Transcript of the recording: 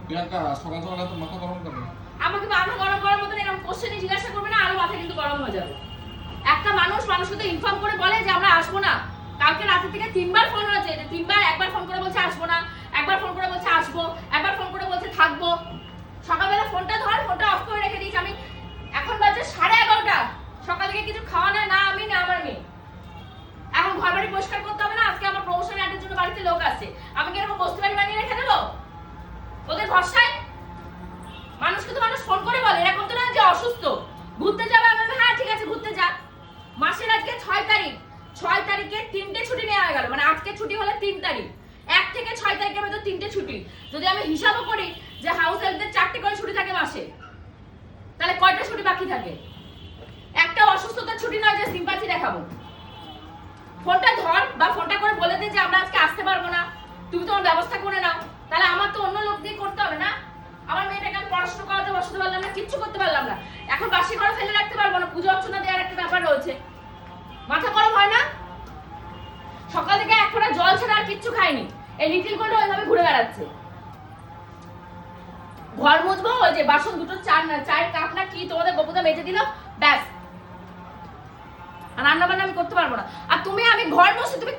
প্রিয়াঙ্কা সকাল সকাল এত মাথা গরম করে আমাকে মাথা গরম করার মতন এরকম কোশ্চেনই জিজ্ঞাসা করবে না, আরো মাথা কিন্তু গরম হয়ে যাবে। একটা মানুষকে তো ইনফর্ম করে বলে যে আমরা আসবো না। কালকে রাতে থেকে 3বার ফোন হয়েছে, যে 3বার, একবার ফোন করে বলছে আসবো না, একবার ফোন করে বলছে আসবো, একবার ফোন করে বলছে থাকবো। সকালবেলা ফোনটা ধর, ফোনটা অফ করে রেখে দিয়েছি আমি। এখন বাজে 11:30। সকাল থেকে কিছু খাওয়া না আমি না আমার মেয়ে। এখন ঘর বাড়ি পরিষ্কার করতে হবে না, আজকে আমার প্রমোশন অ্যাডের জন্য বাড়িতে লোক আছে, আমি কি এরকম বস্তু বাড়ি বানিয়ে রেখে দেবো ওদের ভরসায়? মানুষকে তো মানুষ ফোন করে বলে, এরকম তো না যে অসুস্থ ঘুরতে যাবে। আমি হ্যাঁ ঠিক আছে ঘুরতে যা। মাসের আজকে 6 তারিখ, 6 তারিখে 3টে ছুটি নেওয়া হয়ে গেল, মানে আজকে ছুটি হলে 3 তারিখ, 1 থেকে 6 তারিখের মধ্যে 3টে ছুটি। যদি আমি হিসাবও করি যে হাউস হেল্পদের 4টে করে ছুটি থাকে মাসে, তাহলে কয়টা ছুটি বাকি থাকে? একটা অসুস্থতার ছুটি নয় যে সিম্পাথি দেখাবো। ফোনটা ধর বা ফোনটা করে বলে দে যে আমরা আজকে আসতে পারবো না, তুমি তোমার ব্যবস্থা করে নাও। তাহলে আমার তো অন্য লোক দিয়ে করতে হবে না? আমার মেয়েটাকে আমি পড়াশোনা করাতে বসাতে পারলাম না, কিচ্ছু করতে পারলাম না, এখন বাসি করে ফেলে রাখতে পারবো না, পুজো অর্চনা দেওয়ার একটা ব্যাপার রয়েছে। মাথা গরম হয় না? সকাল থেকে এক ফোঁটা জল ছাড়া আর কিচ্ছু খাইনি, এই লিটিল গোল্ড ওইভাবে ঘুরে বেড়াচ্ছে। ঘর মুছবো, ওই যে বাসন দুটো চায়ের কাপ না কি তোমাদের গোপুদা মেজে দিল, ব্যাস। আর রান্না বান্না আমি করতে পারবো না। আর তুমি, আমি ঘর মুছছি, তুমি